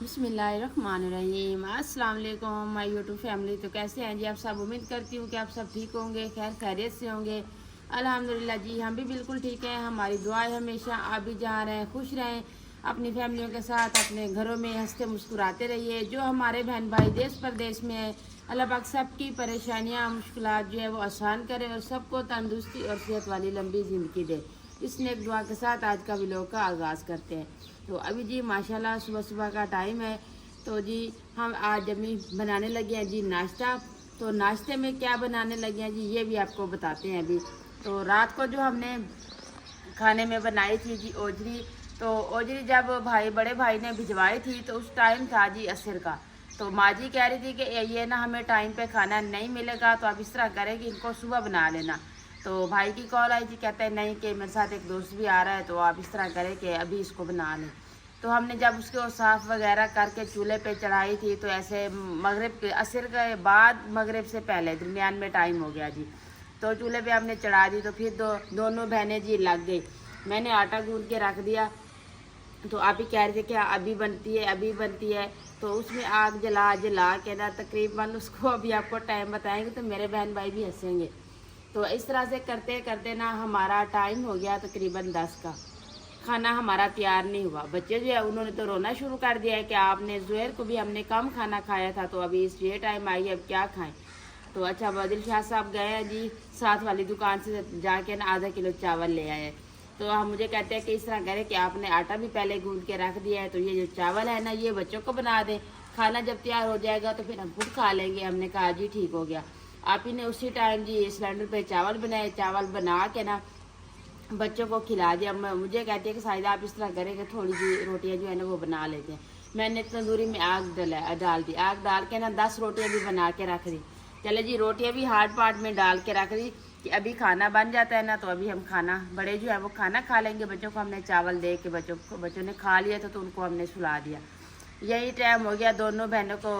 बिस्मिल्लाहिर्रहमानिर्रहीम। अस्सलाम वालेकुम माय यूट्यूब फैमिली। तो कैसे हैं जी आप सब? उम्मीद करती हूँ कि आप सब ठीक होंगे, खैर खैरियत से होंगे। अल्हम्दुलिल्लाह जी हम भी बिल्कुल ठीक हैं। हमारी दुआ है हमेशा आप भी जहाँ रहें खुश रहें, अपनी फैमिलियों के साथ अपने घरों में हंसते मुस्कुराते रहिए। जो हमारे बहन भाई देश प्रदेश में है, अल्लाह पाक सबकी परेशानियाँ मुश्किलात जो है वो आसान करे और सबको तंदुरुस्ती और सेहत वाली लंबी ज़िंदगी दे। इस नेक दुआ के साथ आज का व्लॉग का आगाज़ करते हैं। तो अभी जी माशाल्लाह सुबह सुबह का टाइम है। तो जी हम आज अभी बनाने लगे हैं जी नाश्ता। तो नाश्ते में क्या बनाने लगे हैं जी ये भी आपको बताते हैं अभी। तो रात को जो हमने खाने में बनाई थी जी ओजरी। तो ओजरी जब बड़े भाई ने भिजवाई थी तो उस टाइम था जी असर का। तो माँ जी कह रही थी कि ये ना हमें टाइम पे खाना नहीं मिलेगा, तो आप इस तरह करें कि इनको सुबह बना लेना। तो भाई की कॉल आई थी, कहते हैं नहीं कि मेरे साथ एक दोस्त भी आ रहा है, तो आप इस तरह करें कि अभी इसको बना लें। तो हमने जब उसको साफ़ वगैरह करके चूल्हे पे चढ़ाई थी तो ऐसे मगरिब के असर के बाद मगरिब से पहले दरमियान में टाइम हो गया जी। तो चूल्हे पे हमने चढ़ा दी। तो फिर दोनों बहनें जी लग गई। मैंने आटा गूंद के रख दिया। तो आप ही कह रहे थे कि अभी बनती है अभी बनती है। तो उसमें आग जला जला के ना तकरीबन उसको अभी आपको टाइम बताएंगे तो मेरे बहन भाई भी हंसेंगे। तो इस तरह से करते करते ना हमारा टाइम हो गया तकरीबन 10 का। खाना हमारा तैयार नहीं हुआ। बच्चे जो है उन्होंने तो रोना शुरू कर दिया है कि आपने जुहैर को भी हमने कम खाना खाया था, तो अभी इस ये टाइम आई अब क्या खाएं। तो अच्छा बदिल शाह साहब गए हैं जी साथ वाली दुकान से जाके ना आधा किलो चावल ले आए। तो हम मुझे कहते हैं कि इस तरह करें कि आपने आटा भी पहले गूंद के रख दिया है, तो ये जो चावल है ना ये बच्चों को बना दें, खाना जब तैयार हो जाएगा तो फिर हम खुद खा लेंगे। हमने कहा जी ठीक हो गया। आप ही ने उसी टाइम जी सिलेंडर पे चावल बनाए, चावल बना के ना बच्चों को खिला दिया। मुझे कहती है कि शायद आप इस तरह करें कि थोड़ी सी रोटियां जो है ना वो बना लेते हैं। मैंने तंदूरी में आग डाल दी। आग डाल के ना 10 रोटियां भी बना के रख दी। चले जी रोटियां भी हार्ड पार्ट में डाल के रख दी कि अभी खाना बन जाता है ना तो अभी हम खाना बड़े जो है वो खाना खा लेंगे। बच्चों को हमने चावल दे के बच्चों ने खा लिया था तो उनको हमने सुला दिया। यही टाइम हो गया दोनों बहनों को।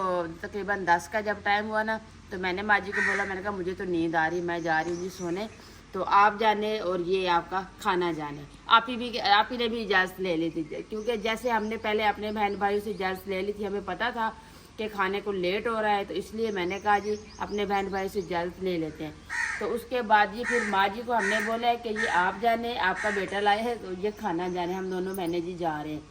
तकरीबन 10 का जब टाइम हुआ ना तो मैंने माँ जी को बोला, मैंने कहा मुझे तो नींद आ रही, मैं जा रही हूँ जी सोने, तो आप जाने और ये आपका खाना जाने। आप ही ने भी इजाज़त ले ली थी, क्योंकि जैसे हमने पहले अपने बहन भाइयों से इजाज़त ले ली थी, हमें पता था कि खाने को लेट हो रहा है, तो इसलिए मैंने कहा जी अपने बहन भाई से इजाज़त ले लेते हैं। तो उसके बाद जी फिर माँ जी को हमने बोला है कि ये आप जाने, आपका बेटा लाए है तो ये खाना जाने, हम दोनों बहनें जी जा रहे हैं।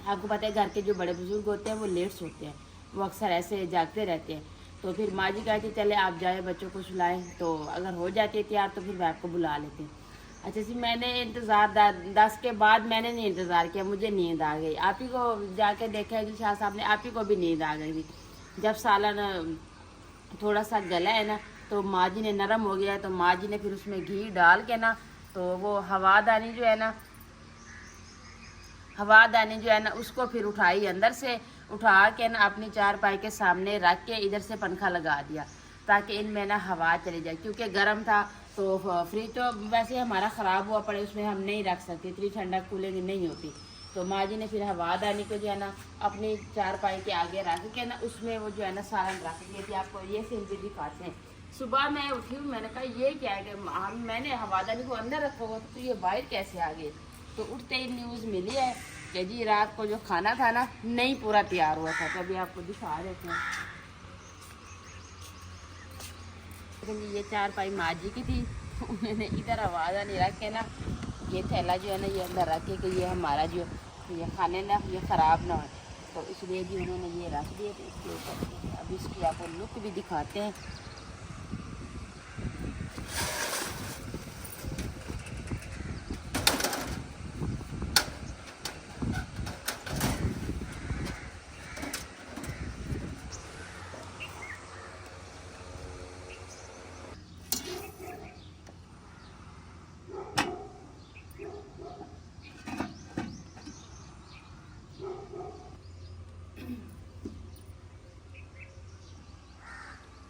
आपको पता है घर के जो बड़े बुजुर्ग होते हैं वो लेट सोते हैं, वो अक्सर ऐसे जागते रहते हैं। तो फिर माँ जी कहती चले आप जाए बच्चों को सुलाएं, तो अगर हो जाती है तैयार तो फिर मैं आपको बुला लेते हैं। अच्छा जी मैंने इंतज़ार 10 के बाद मैंने नहीं इंतज़ार किया, मुझे नींद आ गई। आप ही को जाके देखा है जी शाह साहब ने, आप ही को भी नींद आ गई थी। जब सालन थोड़ा सा गला है ना तो माँ जी ने नरम हो गया है, तो माँ जी ने फिर उसमें घी डाल के ना तो वो हवादानी जो है ना उसको फिर उठाई, अंदर से उठा के ना अपनी चारपाई के सामने रख के इधर से पंखा लगा दिया ताकि इनमें ना हवा चली जाए, क्योंकि गर्म था। तो फ्रिज तो वैसे हमारा ख़राब हुआ पड़े, उसमें हम नहीं रख सकते, इतनी ठंडा कूलिंग नहीं होती। तो माँ जी ने फिर हवादानी को जो है ना अपनी चारपाई के आगे रख के ना उसमें वो जो है ना सालन रख दिए थी। आपको ये सीन भी दिखाते हैं। सुबह मैं उठी हूँ, मैंने कहा ये क्या है कि मैंने हवादानी को अंदर रखा हुआ तो ये बाहर कैसे आ गए। तो उठते ही न्यूज़ मिली है कि जी रात को जो खाना था ना नहीं पूरा तैयार हुआ था। तो अभी आपको दिखा देते हैं। लेकिन ये चारपाई माँ जी की थी, उन्होंने इधर आवाज़ नहीं रख के ना ये थैला जो है ना ये अंदर रख के कि ये हमारा जो ये खाने ना ये ख़राब ना हो, तो इसलिए जी उन्होंने ये रख दिए। तो इसके ऊपर अभी इसकी आपको लुक भी दिखाते हैं।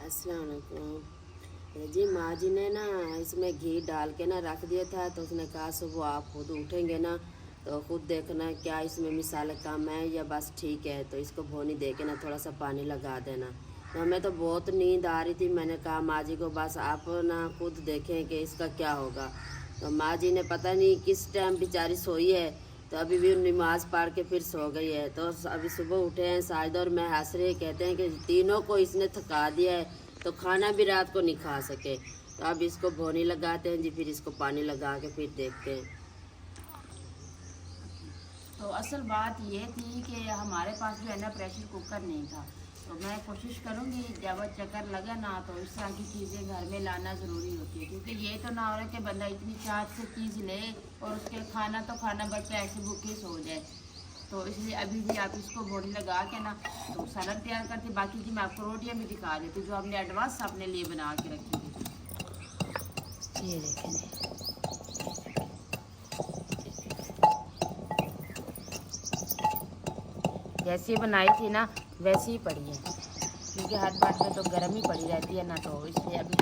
अस्सलाम वालेकुम जी। माँ जी ने ना इसमें घी डाल के ना रख दिया था, तो उसने कहा सुबह आप खुद उठेंगे ना तो खुद देखना क्या इसमें मिसाल कम है या बस ठीक है, तो इसको भोनी दे के ना थोड़ा सा पानी लगा देना। तो हमें तो बहुत नींद आ रही थी, मैंने कहा माँ जी को बस आप ना खुद देखें कि इसका क्या होगा। तो माँ जी ने पता नहीं किस टाइम बेचारी सोई है, तो अभी भी नमाज पढ़ के फिर सो गई है। तो अभी सुबह उठे हैं साजिद और मैं, हंस रहे, कहते हैं कि तीनों को इसने थका दिया है तो खाना भी रात को नहीं खा सके। तो अब इसको भोनी लगाते हैं जी, फिर इसको पानी लगा के फिर देखते हैं। तो असल बात ये थी कि हमारे पास जो है ना प्रेशर कुकर नहीं था, तो मैं कोशिश करूँगी जब चक्कर लगे ना तो इस तरह की चीज़ें घर में लाना ज़रूरी होती है, क्योंकि ये तो ना हो रहा कि बंदा इतनी चाट से चीज़ ले और उसके खाना तो खाना बच्चा ऐसे भूखे सो जाए। तो इसलिए अभी भी आप इसको बोरी लगा के ना तो सलाद तैयार करती, बाकी की मैं आपको रोटियाँ भी दिखा देती जो हमने एडवांस अपने लिए बना के रखी थी। ये देखें, जैसी बनाई थी ना वैसी ही पड़ी है, क्योंकि हर बात में तो गर्म ही पड़ी रहती है ना, तो इसलिए अभी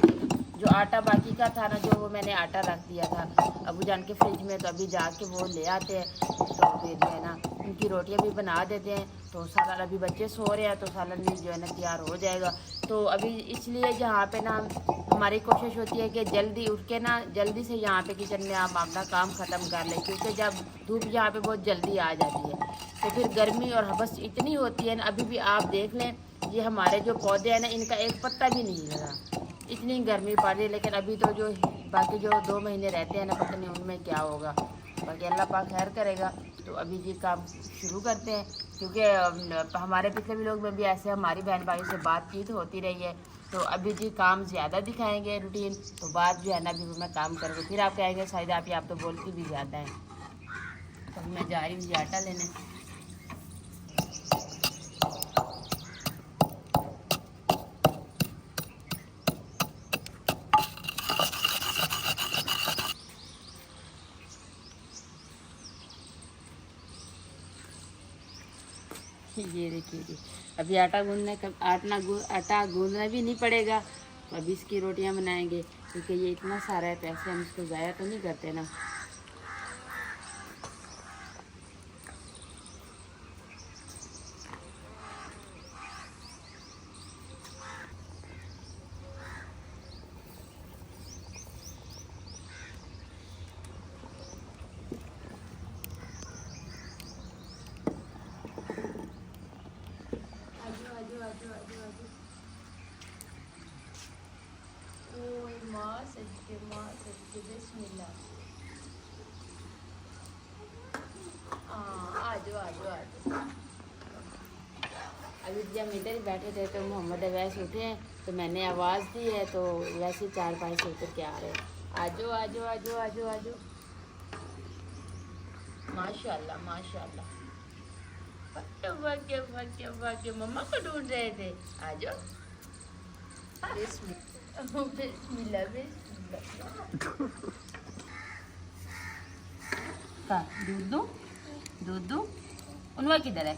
जो आटा बाकी का था ना, जो वो मैंने आटा रख दिया था अबू जान के फ्रिज में, तो अभी जाके वो ले आते हैं तो फिर जो है ना उनकी रोटियां भी बना देते हैं। तो सालन अभी बच्चे सो रहे हैं तो सालन भी जो है ना तैयार हो जाएगा। तो अभी इसलिए जहाँ पे ना हमारी कोशिश होती है कि जल्दी उठ के ना जल्दी से यहाँ पे किचन में आप अपना काम ख़त्म कर लें, क्योंकि जब धूप यहाँ पे बहुत जल्दी आ जाती है तो फिर गर्मी और हवस इतनी होती है ना। अभी भी आप देख लें, ये हमारे जो पौधे हैं ना इनका एक पत्ता भी नहीं लगा, इतनी गर्मी पड़ रही है। लेकिन अभी तो जो बाकी जो 2 महीने रहते हैं ना, पता नहीं उनमें क्या होगा, बाकी अल्लाह पाक खैर करेगा। तो अभी जी काम शुरू करते हैं, क्योंकि हमारे पिछले भी लोग में भी ऐसे हमारी बहन भाई से बातचीत होती रही है। तो अभी जी काम ज़्यादा दिखाएंगे रूटीन, तो बात जो है ना अभी मैं काम करूँगी, फिर आप कहेंगे शायद आप तो बोलती भी ज़्यादा है। तो मैं जा रही हूँ जी आटा लेने। ये देखिए जी, अभी आटा गूंदना भी नहीं पड़ेगा, तो अभी इसकी रोटियां बनाएंगे, क्योंकि ये इतना सारा है, पैसे हम इसको ज़ाया तो नहीं करते ना। अभी जब इधर ही बैठे थे तो मोहम्मद अवैस उठे हैं, तो मैंने आवाज़ दी है, तो वैसे 4-5 से उतर के आ रहे हैं। आजो आजो आजो आजो आजो, माशाल्लाह माशाल्लाह। वाके मम्मा को ढूंढ रहे थे, आजो। बिस्मिल्लाह बिस्मिल्लाह। दूध दूँ? उनवा किधर है?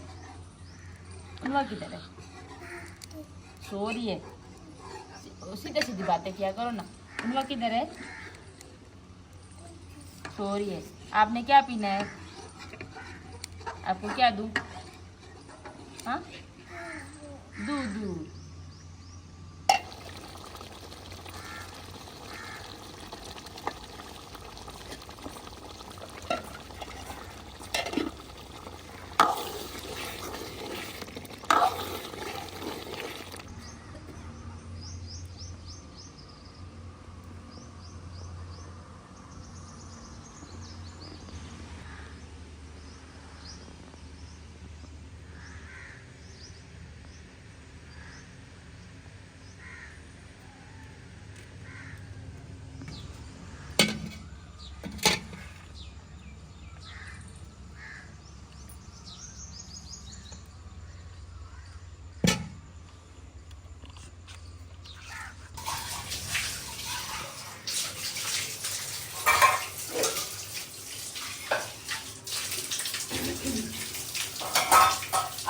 उनवा किधर है? सो रही है, सीधे सीधी बातें किया करो ना। उनवा किधर है? सो रही है। आपने क्या पीना है? आपको क्या दूँ? हाँ, दूध।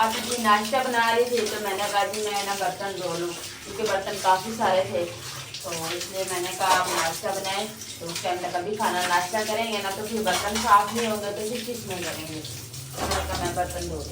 आज जी नाश्ता बना रही थी, तो मैंने कहा जी मैं ना बर्तन धो लूँ, क्योंकि बर्तन काफ़ी सारे थे, तो इसलिए मैंने कहा आप नाश्ता बनाएं, तो उसके अंदर कभी खाना नाश्ता करेंगे ना तो फिर बर्तन साफ नहीं होंगे, तो फिर किस में करेंगे। तो मैंने कहा मैं बर्तन धो लूँ।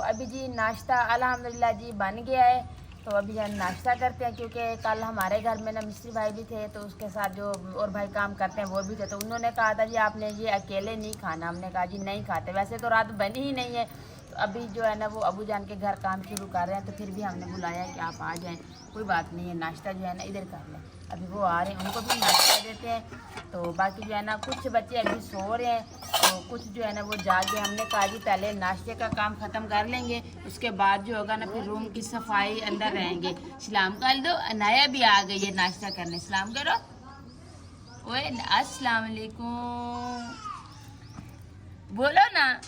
अभी जी नाश्ता अल्हम्दुलिल्लाह जी बन गया है। तो अभी हम नाश्ता करते हैं, क्योंकि कल हमारे घर में ना मिस्त्री भाई भी थे, तो उसके साथ जो और भाई काम करते हैं वो भी थे। तो उन्होंने कहा था जी आपने ये अकेले नहीं खाना। हमने कहा जी नहीं खाते, वैसे तो रात बनी ही नहीं है। तो अभी जो है ना वो अबू जान के घर काम शुरू कर रहे हैं, तो फिर भी हमने बुलाया कि आप आ जाएं, कोई बात नहीं है, नाश्ता जो है ना इधर कर लें। अभी वो आ रहे हैं, उनको भी नाश्ता देते हैं। तो बाकी जो है ना कुछ बच्चे अभी सो रहे हैं, तो कुछ जो है ना वो जागे। हमने कहा जी पहले नाश्ते का काम ख़त्म कर लेंगे, उसके बाद जो होगा ना फिर रूम की सफाई अंदर रहेंगे। सलाम कर दो, अनाया भी आ गई है नाश्ता करने, सलाम करो। ओए अस्सलाम वालेकुम, बोलो ना,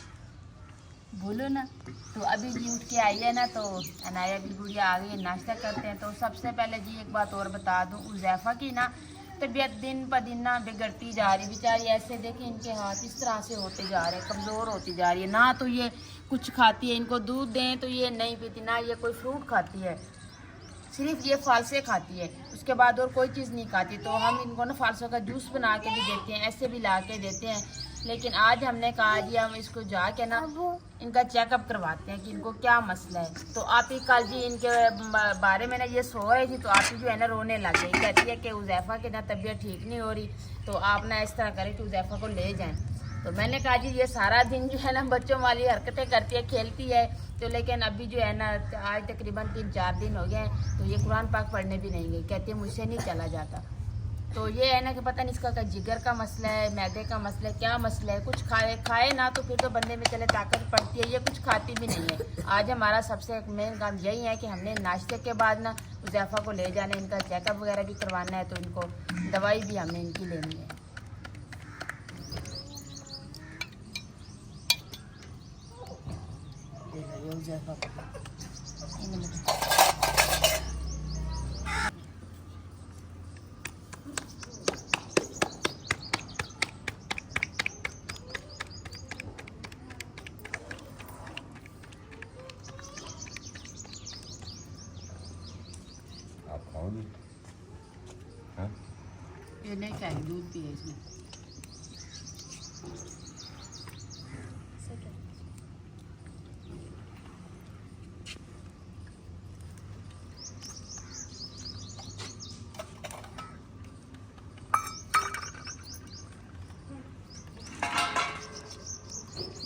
बोलो ना। तो अभी जी उठ के आई है ना, तो अनाया भी गुड़िया आ गई है, नाश्ता करते हैं। तो सबसे पहले जी एक बात और बता दूं, उज़ैफ़ा की ना तबीयत दिन ब दिन ना बिगड़ती जा रही। बेचारी ऐसे देखें, इनके हाथ इस तरह से होते जा रहे हैं, कमज़ोर होती जा रही है। ना तो ये कुछ खाती है, इनको दूध दें तो ये नहीं पीती, ना ये कोई फ्रूट खाती है, सिर्फ ये फालसे खाती है, उसके बाद और कोई चीज़ नहीं खाती। तो हम इनको ना फालसों का जूस बना के भी देते हैं, ऐसे भी ला के देते हैं। लेकिन आज हमने कहा जी हम इसको जाके ना इनका चेकअप करवाते हैं कि इनको क्या मसला है। तो आप ही कल जी इनके बारे में ना ये सो रही थी, तो आप ही जो है ना रोने लग गई, कहती है कि उज़ैफ़ा की ना तबीयत ठीक नहीं हो रही, तो आप ना इस तरह करें कि उज़ैफ़ा को ले जाएं। तो मैंने कहा जी ये सारा दिन जो है ना बच्चों वाली हरकतें करती है, खेलती है। तो लेकिन अभी जो है ना आज तकरीबन 3-4 दिन हो गए हैं, तो ये कुरान पाक पढ़ने भी नहीं गई, कहती है मुझसे नहीं चला जाता। तो ये है ना कि पता नहीं इसका जिगर का मसला है, मैदे का मसला है, क्या मसला है। कुछ खाए ना तो फिर तो बंदे में चले ताकत पड़ती है, ये कुछ खाती भी नहीं है। आज हमारा सबसे मेन काम यही है कि हमने नाश्ते के बाद ना उज़ैफ़ा को ले जाना है, इनका चेकअप वगैरह भी करवाना है, तो इनको दवाई भी हमने इनकी लेनी है। आप खाओगे? हाँ? ये नहीं खाएगी, दूध पिए इसमें।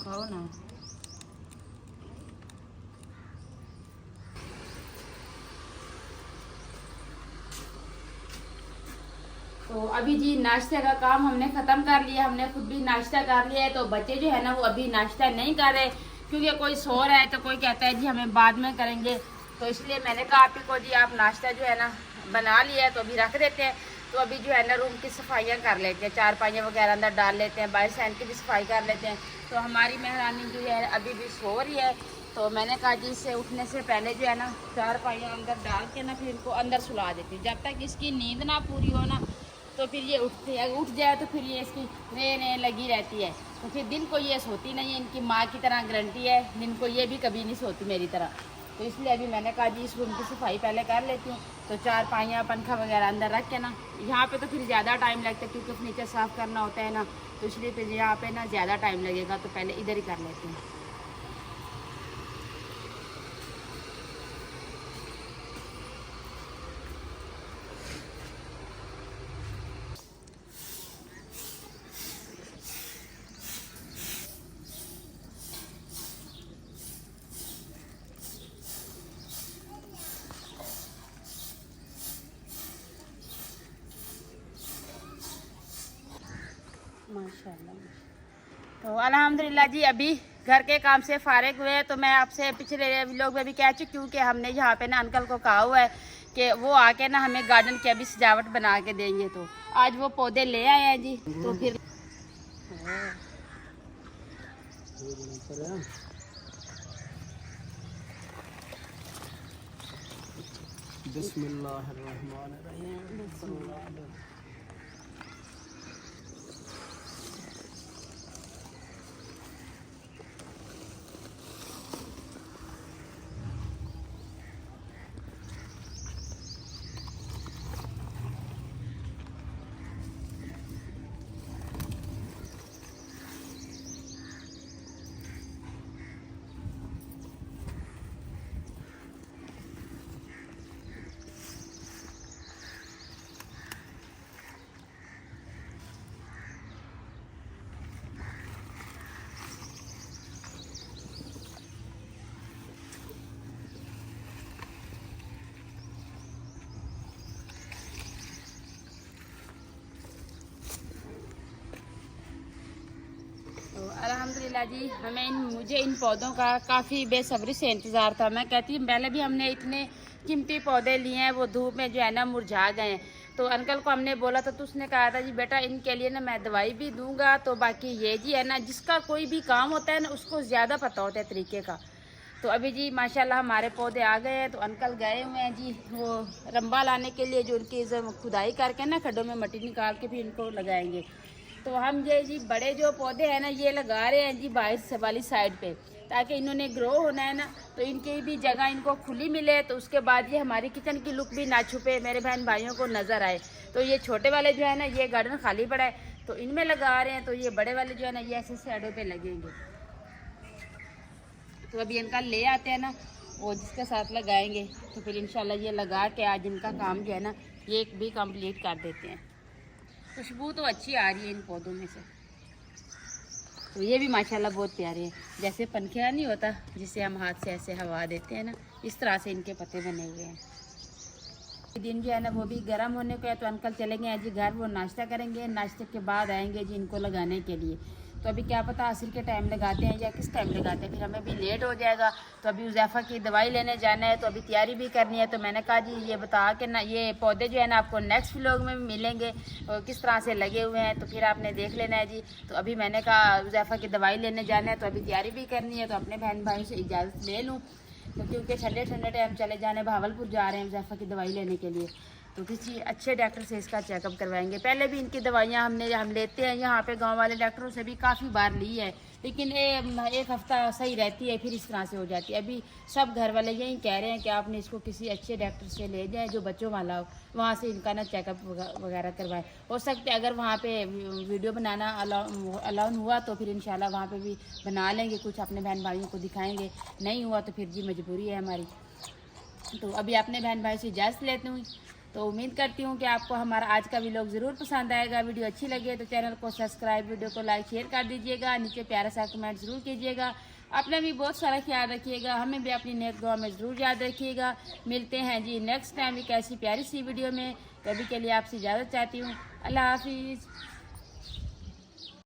खाओ ना। तो अभी जी नाश्ते का काम हमने ख़त्म कर लिया, हमने खुद भी नाश्ता कर लिया है। तो बच्चे जो है ना वो अभी नाश्ता नहीं कर रहे, क्योंकि कोई सो रहा है तो कोई कहता है जी हमें बाद में करेंगे। तो इसलिए मैंने कहा आप ही को जी आप नाश्ता जो है ना बना लिया है तो अभी रख देते हैं। तो अभी जो है ना रूम की सफाइयाँ कर लेते हैं, चारपाइयाँ वगैरह अंदर डाल लेते हैं, बाहर सैन की भी सफाई कर लेते हैं। तो हमारी मेहरानी जो है अभी भी सो रही है, तो मैंने कहा जी इससे उठने से पहले जो है ना चारपाइयाँ अंदर डाल के ना फिर इनको अंदर सुला देती हूँ। जब तक इसकी नींद ना पूरी हो ना तो फिर ये उठती है, उठ जाए तो फिर ये इसकी नए लगी रहती है। तो फिर दिन को ये सोती नहीं है, इनकी माँ की तरह गारंटी है, दिन को ये भी कभी नहीं सोती मेरी तरह। तो इसलिए अभी मैंने कहा जी इस रूम की सफाई पहले कर लेती हूँ। तो चारपाइयाँ पंखा वगैरह अंदर रख के ना, यहाँ पे तो फिर ज़्यादा टाइम लगता है क्योंकि फर्नीचर साफ़ करना होता है ना, तो इसलिए फिर यहाँ पे ना ज़्यादा टाइम लगेगा, तो पहले इधर ही कर लेती हूँ। माशाल्लाह। तो अल्हम्दुलिल्लाह जी अभी घर के काम से फारिग हुए। तो मैं आपसे पिछले व्लॉग में भी कह चुकी हूँ कि हमने यहाँ पे ना अंकल को कहा हुआ है कि वो आके ना हमें गार्डन की अभी सजावट बना के देंगे। तो आज वो पौधे ले आए हैं जी। तो फिर बिस्मिल्लाहिर्रहमानिर्रहीम। अल्हम्दुलिल्लाह जी मुझे इन पौधों का काफ़ी बेसब्री से इंतज़ार था। मैं कहती हूँ पहले भी हमने इतने कीमती पौधे लिए हैं, वो धूप में जो है ना मुरझा गए हैं। तो अंकल को हमने बोला था तो उसने कहा था जी बेटा इनके लिए ना मैं दवाई भी दूंगा। तो बाकी ये जी है ना, जिसका कोई भी काम होता है ना उसको ज़्यादा पता होता है तरीके का। तो अभी जी माशाल्लाह हमारे पौधे आ गए हैं। तो अंकल गए हुए हैं जी वो रंबा लाने के लिए, जो उनकी खुदाई करके ना खड्डों में मिट्टी निकाल के फिर इनको लगाएंगे। तो हम ये जी बड़े जो पौधे हैं ना ये लगा रहे हैं जी बाहर से वाली साइड पे, ताकि इन्होंने ग्रो होना है ना, तो इनकी भी जगह इनको खुली मिले। तो उसके बाद ये हमारी किचन की लुक भी ना छुपे, मेरे बहन भाइयों को नज़र आए। तो ये छोटे वाले जो है ना ये गार्डन खाली पड़ा है तो इनमें लगा रहे हैं। तो ये बड़े वाले जो है ना ये ऐसे साइडों पे लगेंगे। तो अभी इनका ले आते हैं ना वो जिसके साथ लगाएंगे, तो फिर इंशाल्लाह ये लगा के आज इनका काम जो है ना ये एक भी कंप्लीट कर देते हैं। खुशबू तो अच्छी आ रही है इन पौधों में से। तो ये भी माशाल्लाह बहुत प्यारे हैं, जैसे पंखिया नहीं होता जिसे हम हाथ से ऐसे हवा देते हैं ना, इस तरह से इनके पत्ते बने हुए हैं। दिन जो है ना वो भी गर्म होने को है। तो अंकल चलेंगे आज जी घर, वो नाश्ता करेंगे, नाश्ते के बाद आएंगे जी इनको लगाने के लिए। तो अभी क्या पता असर के टाइम लगाते हैं या किस टाइम लगाते हैं, फिर हमें भी लेट हो जाएगा। तो अभी उज़ैफ़ा की दवाई लेने जाना है, तो अभी तैयारी भी करनी है। तो मैंने कहा जी ये बता के ना ये पौधे जो है ना आपको नेक्स्ट व्लॉग में भी मिलेंगे और किस तरह से लगे हुए हैं, तो फिर आपने देख लेना है जी। तो अभी मैंने कहा उज़ैफ़ा की दवाई लेने जाना है, तो अभी तैयारी भी करनी है। तो अपने बहन भाई से इजाज़त ले लूँ, तो क्योंकि ठंडे ठंडे टाइम चले जाने, भावलपुर जा रहे हैं उज़ैफ़ा की दवाई लेने के लिए। तो किसी अच्छे डॉक्टर से इसका चेकअप करवाएंगे। पहले भी इनकी दवाइयाँ हम लेते हैं यहाँ पे, गांव वाले डॉक्टरों से भी काफ़ी बार ली है, लेकिन एक हफ़्ता सही रहती है फिर इस तरह से हो जाती है। अभी सब घर वाले यही कह रहे हैं कि आपने इसको किसी अच्छे डॉक्टर से ले जाए जो बच्चों वाला हो, वहाँ से इनका ना चेकअप वगैरह करवाएं। हो सकता है अगर वहाँ पे वीडियो बनाना अलाउन हुआ तो फिर इंशाल्लाह वहाँ पे भी बना लेंगे, कुछ अपने बहन भाइयों को दिखाएँगे। नहीं हुआ तो फिर जी मजबूरी है हमारी। तो अभी अपने बहन भाई से इजाज़त लेती हूँ। तो उम्मीद करती हूँ कि आपको हमारा आज का व्लॉग ज़रूर पसंद आएगा। वीडियो अच्छी लगे तो चैनल को सब्सक्राइब, वीडियो को लाइक शेयर कर दीजिएगा, नीचे प्यारा सा कमेंट ज़रूर कीजिएगा। अपना भी बहुत सारा ख्याल रखिएगा, हमें भी अपनी नेक दुआ में ज़रूर याद रखिएगा। मिलते हैं जी नेक्स्ट टाइम एक ऐसी प्यारी सी वीडियो में। तो अभी के लिए आपसे इजाज़त चाहती हूँ। अल्लाह हाफिज़।